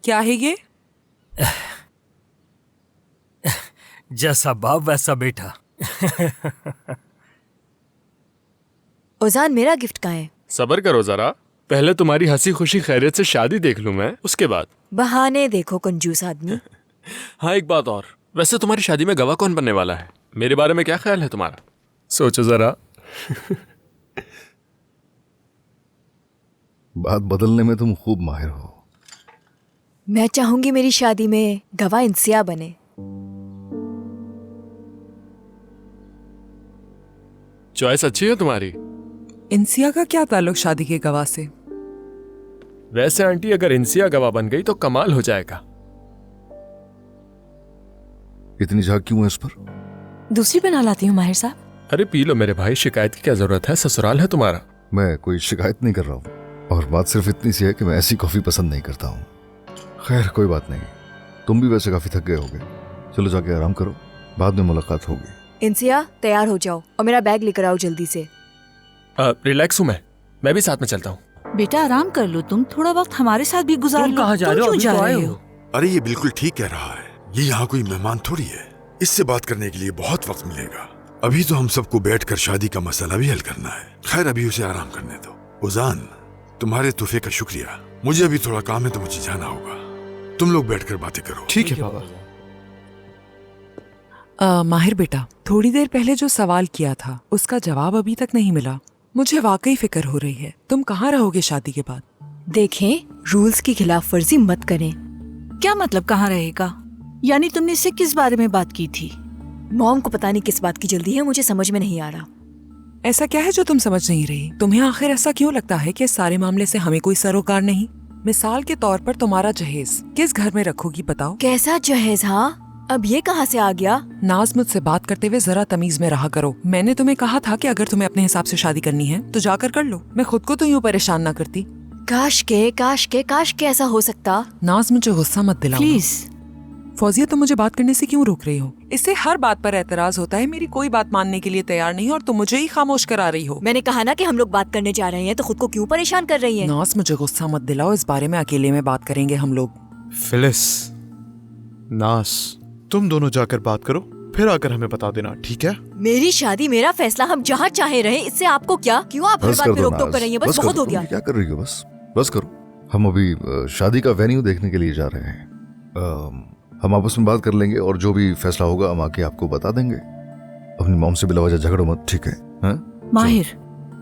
क्या है ये? जैसा बाप वैसा बेटा। ओजान, मेरा गिफ्ट कहाँ है? सब्र करो जरा, पहले तुम्हारी हंसी खुशी खैरियत से शादी देख लूं मैं, उसके बाद। बहाने देखो कंजूस आदमी। हाँ, एक बात और, वैसे तुम्हारी शादी में गवाह कौन बनने वाला है? मेरे बारे में क्या ख्याल है तुम्हारा? सोचो जरा। बात बदलने में तुम खूब माहिर हो। मैं चाहूंगी मेरी शादी में गवाह इंसिया बने। चॉइस अच्छी है तुम्हारी। इंसिया का क्या ताल्लुक शादी के गवाह से? वैसे आंटी, अगर इंसिया गवाह बन गई तो कमाल हो जाएगा। इतनी झाग क्यों है इस पर? दूसरी बना लाती हूँ माहिर साहब। अरे पी लो मेरे भाई, शिकायत की क्या जरूरत है, ससुराल है तुम्हारा। मैं कोई शिकायत नहीं कर रहा हूँ, और बात सिर्फ इतनी सी है कि मैं ऐसी कॉफी पसंद नहीं करता हूँ। खैर कोई बात नहीं, तुम भी वैसे काफी थक गए होगे। चलो जाके आराम करो, बाद में मुलाकात होगी। इंसिया, तैयार हो जाओ और मेरा बैग लेकर आओ जल्दी से। रिलैक्स हूँ मैं भी साथ में चलता हूँ। बेटा आराम कर लो, तुम थोड़ा वक्त हमारे साथ भी गुजार लो। कहाँ जा रहे हो? क्यों अभी जा तो आए रहे हो। हो? अरे ये बिल्कुल ठीक कह रहा है, ये यहाँ कोई मेहमान थोड़ी है। इससे बात करने के लिए बहुत वक्त मिलेगा। अभी तो हम सबको बैठकर शादी का मसला भी हल करना है। खैर अभी उसे आराम करने दो। उजान, तुम्हारे तोहफे का शुक्रिया। मुझे अभी थोड़ा काम है तो मुझे जाना होगा। तुम लोग बैठकर बातें करो। ठीक है बाबा। माहिर बेटा, थोड़ी देर पहले जो सवाल किया था उसका जवाब अभी तक नहीं मिला। मुझे वाकई फिक्र हो रही है। तुम कहाँ रहोगे शादी के बाद? देखें, रूल्स की खिलाफ वर्जी मत करें। क्या मतलब कहाँ रहेगा? यानी तुमने इससे किस बारे में बात की थी? मॉम को पता नहीं किस बात की जल्दी है, मुझे समझ में नहीं आ रहा। ऐसा क्या है जो तुम समझ नहीं रही? तुम्हें आखिर ऐसा क्यों लगता है कि इस सारे मामले से हमें कोई सरोकार नहीं? मिसाल के तौर पर तुम्हारा जहेज किस घर में रखोगी बताओ? कैसा जहेज? हाँ, अब ये कहाँ से आ गया? नाज, मुझसे बात करते हुए जरा तमीज में रहा करो। मैंने तुम्हें कहा था कि अगर तुम्हें अपने हिसाब से शादी करनी है तो जाकर कर लो। मैं खुद को तो यूँ परेशान ना करती। काश के ऐसा हो सकता। नाज, मुझे गुस्सा मत दिलाओ। प्लीज। फौजिया, तुम मुझे बात करने से क्यों रोक रही हो? इससे हर बात पर एतराज होता है, मेरी कोई बात मानने के लिए तैयार नहीं और तुम मुझे ही खामोश करा रही हो। मैंने कहा ना कि हम लोग बात करने जा रहे हैं, तो खुद को क्यों परेशान कर रही है? नास, मुझे गुस्सा मत दिलाओ, इस बारे में अकेले में बात करेंगे हम लोग। फिलिस, नास, तुम दोनों जाकर बात करो, फिर आकर हमें बता देना, ठीक है? मेरी शादी, मेरा फैसला, हम जहाँ चाहे रहे, इससे आपको क्या? क्यों आप हर बस बात कर पे दो रोक टोक कर रही हैं? बस बहुत हो गया। क्या कर रही हो? बस करो। हम अभी शादी का वेन्यू देखने के लिए जा रहे हैं। हम आपस में बात कर लेंगे और जो भी फैसला होगा हम आके आपको बता देंगे। अपनी मॉम से बिला वजह झगड़ो मत, ठीक है? माहिर,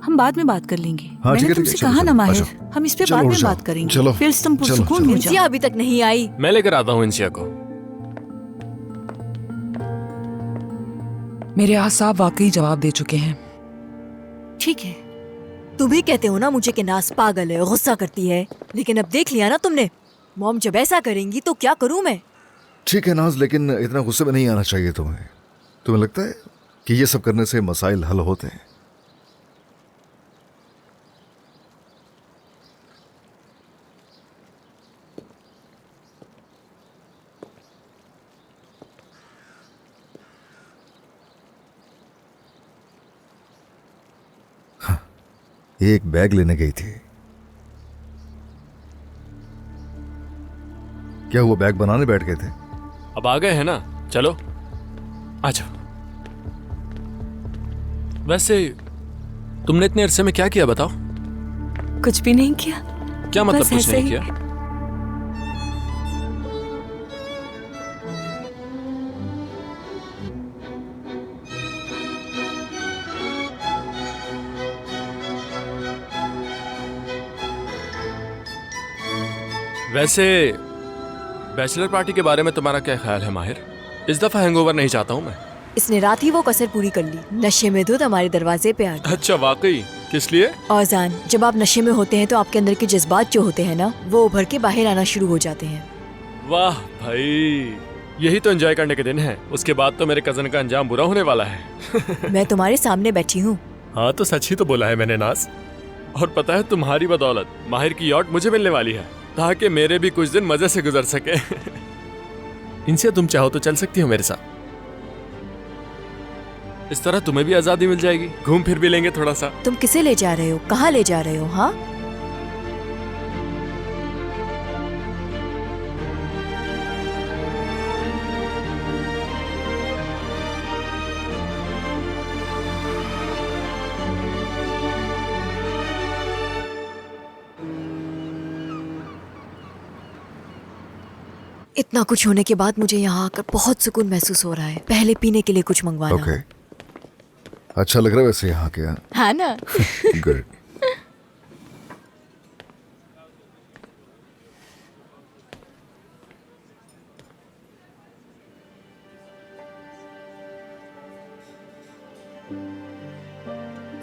हम बाद में बात कर लेंगे। हाँ, मैंने तुमसे कहा ना माहिर, हम इस पे बाद में बात करेंगे। फिर तुम पुरसुकून हो जाओ। इंसिया अभी तक नहीं आई। मैं लेकर आता हूँ इंसिया को। मेरे आसाब वाकई जवाब दे चुके हैं। ठीक है, तुम ही कहते हो ना मुझे कि नास पागल है, गुस्सा करती है, लेकिन अब देख लिया ना तुमने, मॉम जब ऐसा करेंगी तो क्या करूं मैं? ठीक है नाज, लेकिन इतना गुस्से में नहीं आना चाहिए तुम्हें। तुम्हें लगता है कि ये सब करने से मसाइल हल होते हैं? एक बैग लेने गई थी। क्या हुआ, बैग बनाने बैठ गए थे? अब आ गए हैं ना, चलो आ जाओ। वैसे तुमने इतने अरसे में क्या किया बताओ? कुछ भी नहीं किया। क्या मतलब बस कुछ ऐसे नहीं ही। किया? वैसे बैचलर पार्टी के बारे में तुम्हारा क्या ख्याल है माहिर? इस दफा हैंगओवर नहीं चाहता हूँ मैं। इसने रात ही वो कसर पूरी कर ली। नशे में धुत हमारे दरवाजे पे आ गई। अच्छा, वाकई? किस लिए? औजान, जब आप नशे में होते हैं तो आपके अंदर के जज्बात जो होते हैं ना, वो उभर के बाहर आना शुरू हो जाते हैं। वाह भाई, यही तो एंजॉय करने के दिन है। उसके बाद तो मेरे कजन का अंजाम बुरा होने वाला है। मैं तुम्हारे सामने बैठी हूँ। हाँ, तो सच ही तो बोला है मैंने नाज। और पता है, तुम्हारी बदौलत माहिर की यॉट मुझे मिलने वाली है, ताकि मेरे भी कुछ दिन मजे से गुजर सके। इनसे तुम चाहो तो चल सकती हो मेरे साथ। इस तरह तुम्हें भी आजादी मिल जाएगी, घूम फिर भी लेंगे थोड़ा सा। तुम किसे ले जा रहे हो? कहाँ ले जा रहे हो? हाँ, इतना कुछ होने के बाद मुझे यहाँ आकर बहुत सुकून महसूस हो रहा है। पहले पीने के लिए कुछ मंगवाना। ओके, अच्छा लग रहा है वैसे यहाँ के। हाँ ना? गुड।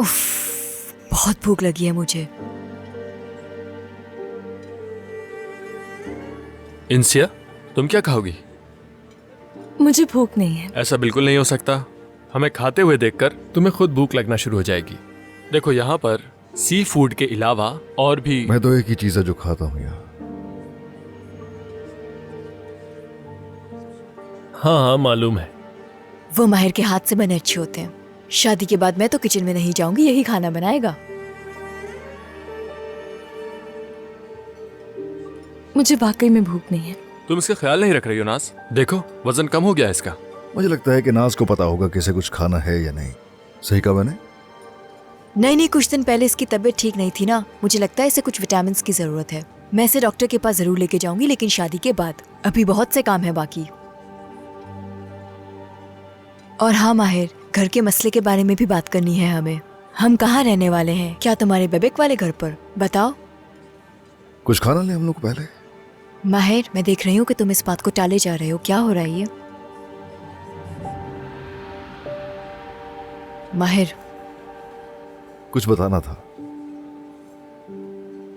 उफ, बहुत भूख लगी है मुझे। इंसिया, तुम क्या खाओगी? मुझे भूख नहीं है। ऐसा बिल्कुल नहीं हो सकता। हमें खाते हुए देखकर तुम्हें खुद भूख लगना शुरू हो जाएगी। देखो, यहाँ पर सी फूड के अलावा और भी। मैं तो एक ही चीज है जो खाता हूँ यहाँ। हाँ हाँ, मालूम है। वो माहिर के हाथ से बने अच्छे होते हैं। शादी के बाद मैं तो किचन में नहीं जाऊंगी, यही खाना बनाएगा। मुझे वाकई में भूख नहीं है। तुम इसका ख्याल नहीं रख रही हो नाज। देखो, वजन कम हो गया इसका। मुझे लगता है कि नाज को पता होगा कि इसे कुछ खाना है या नहीं। सही कहा मैंने? नहीं, कुछ दिन पहले इसकी तबीयत ठीक नहीं थी ना। मुझे लगता है इसे कुछ विटामिन की जरूरत है। मैं इसे डॉक्टर के पास जरूर लेके जाऊंगी, लेकिन शादी के बाद। अभी बहुत से काम है बाकी। और हाँ माहिर, घर के मसले के बारे में भी बात करनी है हमें। हम कहाँ रहने वाले हैं? क्या तुम्हारे बेबेक वाले घर पर? बताओ। कुछ खाना ले हम लोग पहले। माहिर, मैं देख रही हूँ कि तुम इस बात को टाले जा रहे हो। क्या हो रहा है ये? माहिर, कुछ बताना था।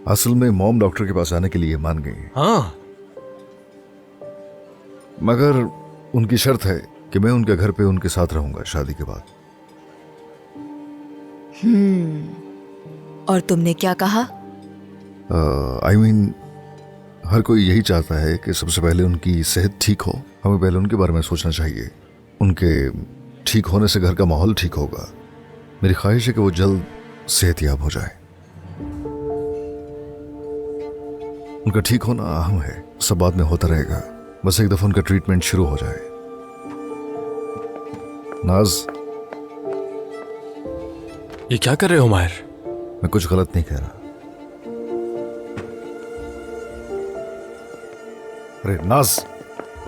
असल में मॉम डॉक्टर के पास आने के लिए मान गई। हाँ, मगर उनकी शर्त है कि मैं उनके घर पे उनके साथ रहूंगा शादी के बाद। और तुमने क्या कहा? आई मीन हर कोई यही चाहता है कि सबसे पहले उनकी सेहत ठीक हो। हमें पहले उनके बारे में सोचना चाहिए। उनके ठीक होने से घर का माहौल ठीक होगा। मेरी ख्वाहिश है कि वो जल्द सेहतयाब हो जाए। उनका ठीक होना अहम है, सब बाद में होता रहेगा। बस एक दफा उनका ट्रीटमेंट शुरू हो जाए। नाज, ये क्या कर रहे हो माहिर? मैं कुछ गलत नहीं कह रहा। अरे नाज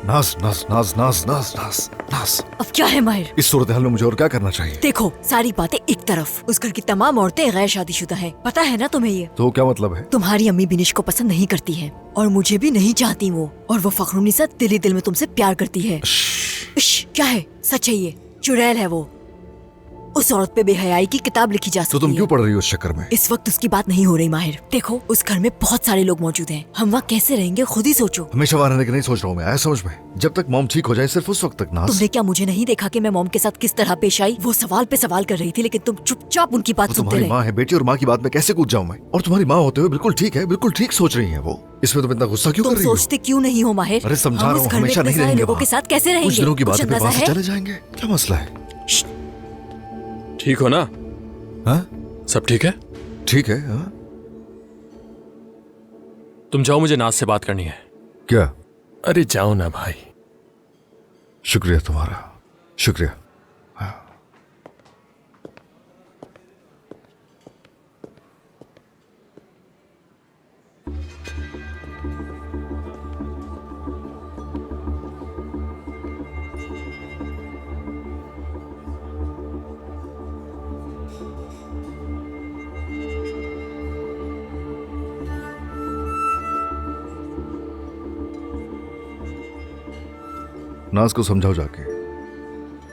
नाज नाज नाज नाज नाज नाज नाज, अब क्या है माहिर? इस सूरत हाल में मुझे और क्या करना चाहिए? देखो, सारी बातें एक तरफ, उस घर की तमाम औरतें गैर शादीशुदा हैं, पता है ना तुम्हें ये? तो क्या मतलब है? तुम्हारी अम्मी बिनिश को पसंद नहीं करती है और मुझे भी नहीं चाहती वो, और वो फखरुन्निसा दिल ही दिल में तुमसे प्यार करती है। क्या है? सच है ये, चुड़ैल है वो। उस औरत पे बेहयाई की किताब लिखी जा सकती है। तो तुम क्यों पढ़ रही हो उस चक्कर में? इस वक्त उसकी बात नहीं हो रही माहिर। देखो, उस घर में बहुत सारे लोग मौजूद हैं, हम वहाँ कैसे रहेंगे खुद ही सोचो। हमेशा वहाँ रहने की नहीं सोच रहा हूँ मैं, आया समझ में। जब तक मॉम ठीक हो जाए, सिर्फ उस वक्त तक। नाज, तुमने क्या मुझे नहीं देखा कि मैं मॉम के साथ किस तरह पेश आई? वो सवाल पे सवाल कर रही थी, लेकिन तुम चुपचाप उनकी बात सुनते रहे। तुम्हारी माँ है बेटी, और माँ की बात में कैसे कूद जाऊँ मैं? और तुम्हारी माँ होते हुए बिल्कुल ठीक है, बिल्कुल ठीक सोच रही है वो। इसमें तुम इतना गुस्सा क्यों कर रही हो? सोचते क्यों नहीं हो माहिर? अरे समझा रहा हूँ, हमेशा नहीं रहेंगे लोगों के साथ कैसे रहेंगे? कुछ दिनों की बात है, वहाँ से है? चले जाएंगे। क्या मसला है? ठीक हो ना? हाँ, सब ठीक है? ठीक है। हाँ, तुम जाओ, मुझे नाज से बात करनी है। क्या? अरे जाओ ना भाई। शुक्रिया तुम्हारा, शुक्रिया। नाज को समझाओ जाके,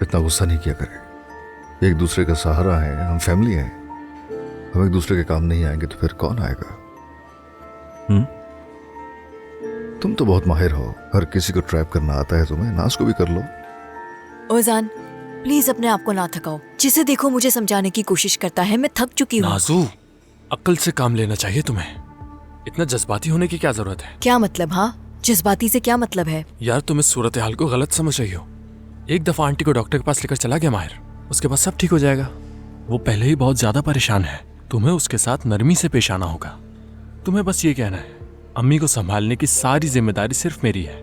इतना गुस्सा नहीं किया करे। एक दूसरे का सहारा है, हम फैमिली हैं। हम एक दूसरे के काम नहीं आएंगे तो फिर कौन आएगा? तुम तो बहुत माहिर हो, हर किसी को ट्रैप करना आता है तुम्हें। नाज को भी कर लो। ओजान, प्लीज अपने आप को ना थकाओ। जिसे देखो मुझे समझाने की कोशिश करता है, मैं थक चुकी हूँ। नाजू, अक्ल से काम लेना चाहिए तुम्हें। इतना जज्बाती होने की क्या जरूरत है? क्या मतलब? हाँ, जज्बाती से क्या मतलब है? यार, तुम इस सूरत हाल को गलत समझ रही हो। एक दफा आंटी को डॉक्टर के पास लेकर चला गया माहिर, उसके बाद सब ठीक हो जाएगा। वो पहले ही बहुत ज्यादा परेशान है, तुम्हें उसके साथ नरमी से पेश आना होगा। तुम्हें बस ये कहना है, अम्मी को संभालने की सारी जिम्मेदारी सिर्फ मेरी है।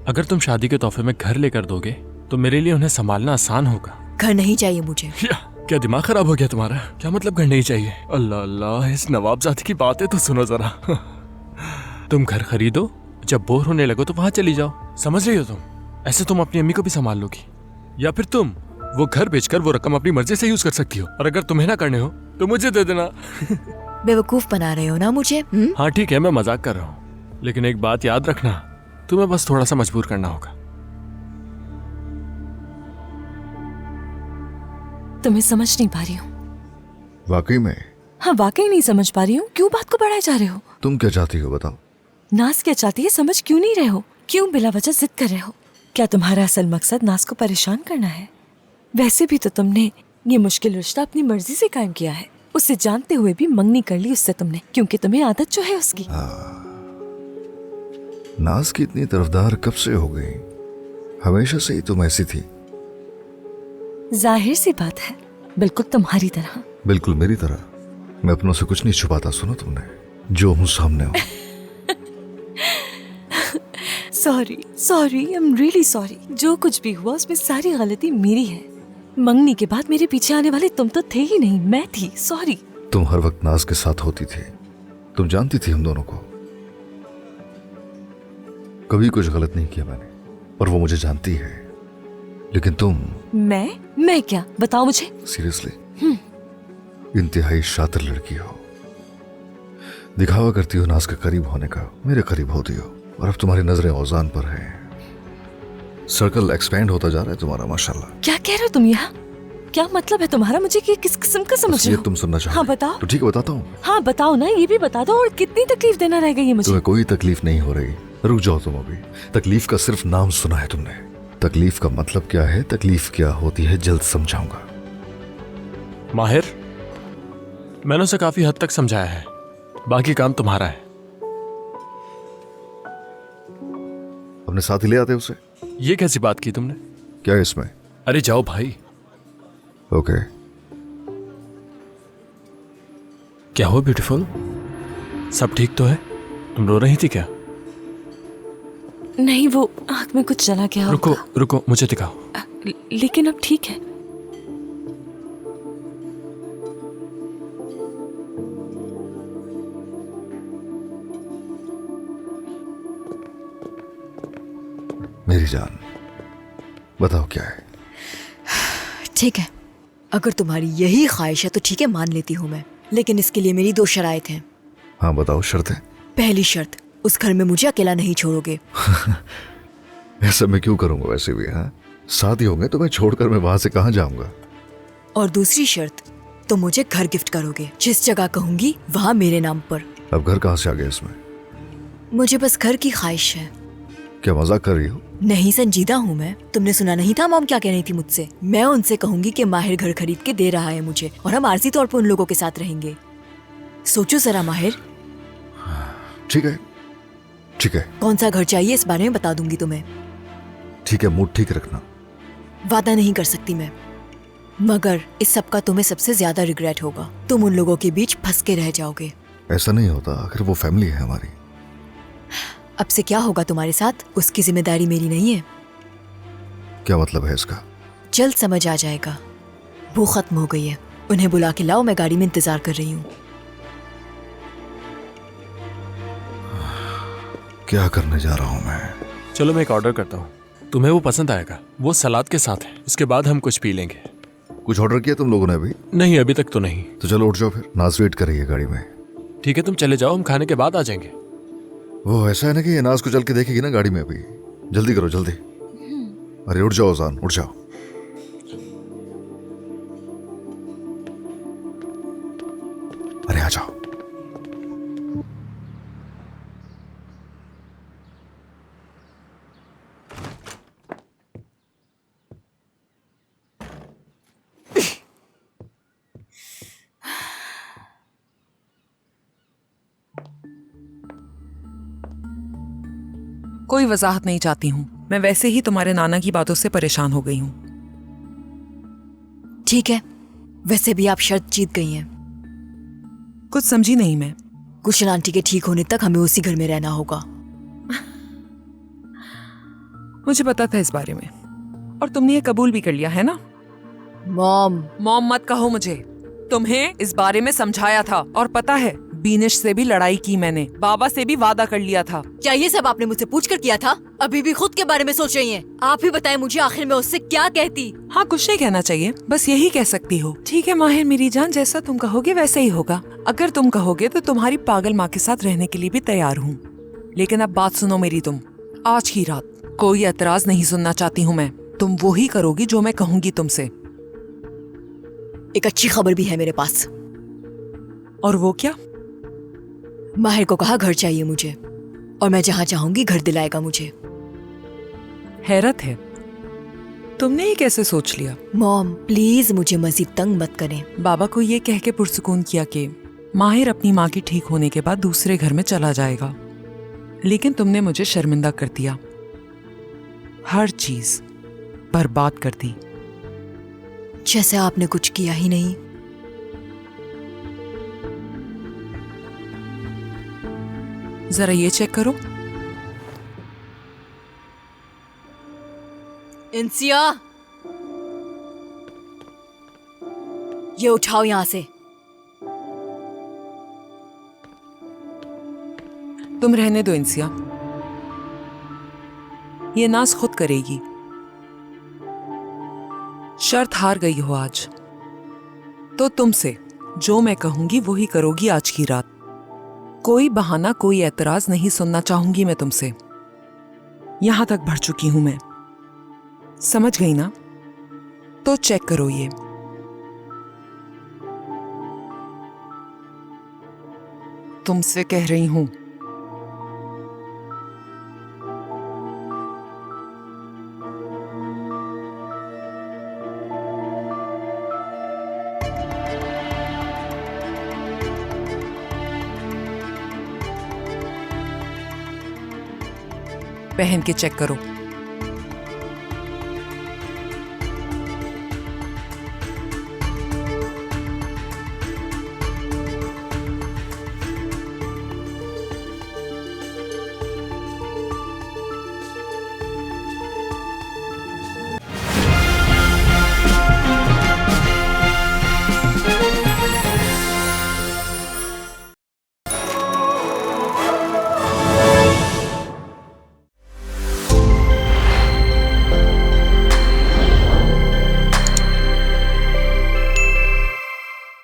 अगर तुम शादी के तोहफे में घर लेकर दोगे तो मेरे लिए उन्हें संभालना आसान होगा। घर नहीं चाहिए मुझे। क्या दिमाग खराब हो गया तुम्हारा? क्या मतलब घर नहीं चाहिए? अल्लाह अल्लाह, इस नवाबजादी की बातें तो सुनो जरा। तुम घर खरीदो, जब बोर होने लगो तो वहां चली जाओ। समझ रही हो तुम? ऐसे तुम अपनी अम्मी को भी संभाल लोगी। या फिर तुम वो घर बेचकर वो रकम अपनी मर्जी से यूज कर सकती हो, और अगर तुम्हें ना करने हो तो मुझे दे देना। बेवकूफ बना रहे हो ना मुझे? हाँ ठीक है, मैं मजाक कर रहा हूँ, लेकिन एक बात याद रखना, तुम्हें बस थोड़ा सा मजबूर करना होगा। तुम्हें समझ नहीं पा रही हूँ। वाकई में? हाँ, वाकई नहीं समझ पा रही हूँ। क्यों बात को बढ़ाए जा रहे हो? तुम क्या चाहती हो बताओ? नाज क्या चाहती है समझ क्यों नहीं रहे हो? क्यों बिला वजह जिद कर रहे हो? क्या तुम्हारा असल मकसद नाज को परेशान करना है? वैसे भी तो तुमने ये मुश्किल रिश्ता अपनी मर्जी से कायम किया है। उसे जानते हुए भी मंगनी कर ली उससे तुमने, क्योंकि तुम्हें आदत जो है उसकी। नाज की इतनी तरफदार कब से हो गई? हमेशा से ही तुम ऐसी थी। जाहिर सी बात है, बिल्कुल तुम्हारी तरह। बिल्कुल मेरी तरह। मैं अपनों से कुछ नहीं छुपाता। सुनो तुमने, जो हूँ सामने हो। Sorry sorry, I am really sorry. जो कुछ भी हुआ उसमें सारी गलती मेरी है। मंगनी के बाद मेरे पीछे आने वाले तुम तो थे ही नहीं, मैं थी। सॉरी। तुम हर वक्त नाज के साथ होती थी, तुम जानती थी हम दोनों को। कभी कुछ गलत नहीं किया मैंने, और वो मुझे जानती है। लेकिन तुम। मैं क्या? बताओ मुझे। सीरियसली, इंतहाई शातिर लड़की हो। दिखावा करती हो नाज के करीब होने का, मेरे करीब होती हो, और अब तुम्हारी नजरें औजान पर हैं। सर्कल एक्सपेंड होता जा रहा है तुम्हारा, माशाल्लाह। क्या कह रहे हो तुम यहाँ? क्या मतलब है तुम्हारा? मुझे किस किस्म का समझ रहे हो? तुम सुनना चाहते? हाँ बताओ। तो ठीक है, बताता हूँ। हाँ बताओ ना, ये भी बता दो। और कितनी तकलीफ देना रह गई है मुझे? तुम्हें कोई तकलीफ नहीं हो रही, रुक जाओ तुम अभी। तकलीफ का सिर्फ नाम सुना है तुमने। तकलीफ का मतलब क्या है, तकलीफ क्या होती है, जल्द समझाऊंगा। माहिर, मैंने उसे काफी हद तक समझाया है, बाकी काम तुम्हारा है। अपने साथ ही ले आते उसे। ये कैसी बात की तुमने? क्या है इसमें? अरे जाओ भाई। ओके। क्या हो ब्यूटीफुल, सब ठीक तो है? तुम रो रही थी क्या? नहीं, वो आंख में कुछ चला गया। रुको रुको, मुझे दिखाओ। लेकिन अब ठीक है। मेरी जान, बताओ क्या है? ठीक है, अगर तुम्हारी यही ख्वाहिश है तो ठीक है, मान लेती हूँ मैं, लेकिन इसके लिए मेरी 2 शराइत हैं। हाँ बताओ शर्तें। पहली शर्त, उस घर में मुझे अकेला नहीं छोड़ोगे। ऐसा मैं क्यों करूंगा वैसे भी। हाँ, शादी होंगे तो मैं छोड़कर मैं वहां से कहाँ जाऊंगा। और दूसरी शर्त, तो मुझे घर गिफ्ट करोगे, जिस जगह कहूंगी वहां मेरे नाम पर। अब घर कहाँ से आ गया इसमें? मुझे बस घर की ख्वाहिश है। क्या मजाक कर रही हो? नहीं, संजीदा हूँ मैं। तुमने सुना नहीं था मॉम क्या कह रही थी मुझसे? मैं उनसे कहूंगी कि माहिर घर खरीद के दे रहा है मुझे, और हम आरजी तौर पर उन लोगों के साथ रहेंगे। सोचो जरा माहिर। ठीक है ठीक है। कौन सा घर चाहिए इस बारे में बता दूंगी तुम्हें। ठीक है, मूड ठीक रखना। वादा नहीं कर सकती मैं, मगर इस सब का तुम्हें सबसे ज्यादा रिग्रेट होगा। तुम उन लोगों के बीच फंस के रह जाओगे। ऐसा नहीं होता, आखिर वो फैमिली है हमारी। अब से क्या होगा तुम्हारे साथ, उसकी जिम्मेदारी मेरी नहीं है। क्या मतलब है इसका? जल्द समझ आ जाएगा। वो खत्म हो गई है। उन्हें बुला के लाओ, मैं गाड़ी में इंतजार कर रही हूँ। क्या करने जा रहा हूँ मैं? चलो मैं एक ऑर्डर करता हूँ, तुम्हें वो पसंद आएगा। वो सलाद के साथ है, उसके बाद हम कुछ पी लेंगे। कुछ ऑर्डर किया तुम लोगों ने अभी? नहीं, अभी तक तो नहीं। तो चलो उठ जाओ फिर, नाज वेट कर रही है गाड़ी में। ठीक है, तुम चले जाओ, हम खाने के बाद आ जाएंगे। वो ऐसा है ना कि ये नाज को चल के देखेगी ना गाड़ी में अभी। जल्दी करो जल्दी। अरे उठ जाओ जान, उठ जाओ। अरे आ जाओ। कोई वजाहत नहीं चाहती हूँ, मैं वैसे ही तुम्हारे नाना की बातों से परेशान हो गई हूँ। ठीक है, वैसे भी आप शर्त जीत गई हैं। कुछ समझी नहीं मैं। गुलशन आंटी के ठीक होने तक हमें उसी घर में रहना होगा। मुझे पता था इस बारे में, और तुमने ये कबूल भी कर लिया है ना? मॉम। मॉम मत कहो मुझे, तुम्हें इस बारे में समझाया था, और पता है बीनिश से भी लड़ाई की मैंने, बाबा से भी वादा कर लिया था। क्या ये सब आपने मुझसे पूछ कर किया था? अभी भी खुद के बारे में सोच रही हैं? आप ही बताएं मुझे, आखिर में उससे क्या कहती? हाँ, कुछ नहीं कहना चाहिए, बस यही कह सकती हो। ठीक है माहिर मेरी जान, जैसा तुम कहोगे वैसा ही होगा। अगर तुम कहोगे तो तुम्हारी पागल माँ के साथ रहने के लिए भी तैयार हूँ। लेकिन अब बात सुनो मेरी, तुम आज की रात कोई एतराज नहीं सुनना चाहती हूँ मैं। तुम वो ही करोगी जो मैं कहूंगी तुमसे। एक अच्छी खबर भी है मेरे पास। और वो क्या? माहिर को कहा घर चाहिए मुझे, और मैं जहाँ चाहूंगी घर दिलाएगा मुझे। हैरत है, तुमने ये कैसे सोच लिया? मॉम प्लीज मुझे मजीद तंग मत करें। बाबा को ये कह के पुरसुकून किया कि माहिर अपनी माँ की ठीक होने के बाद दूसरे घर में चला जाएगा, लेकिन तुमने मुझे शर्मिंदा कर दिया, हर चीज बर्बाद कर दी। जैसे आपने कुछ किया ही नहीं। जरा ये चेक करो। इंसिया, ये उठाओ यहां से। तुम रहने दो इंसिया, ये नाज खुद करेगी। शर्त हार गई हो आज, तो तुमसे जो मैं कहूंगी वो ही करोगी आज की रात। कोई बहाना, कोई एतराज नहीं सुनना चाहूंगी मैं तुमसे। यहां तक बढ़ चुकी हूं मैं, समझ गई ना? तो चेक करो ये। तुमसे कह रही हूं। पहन के चेक करो।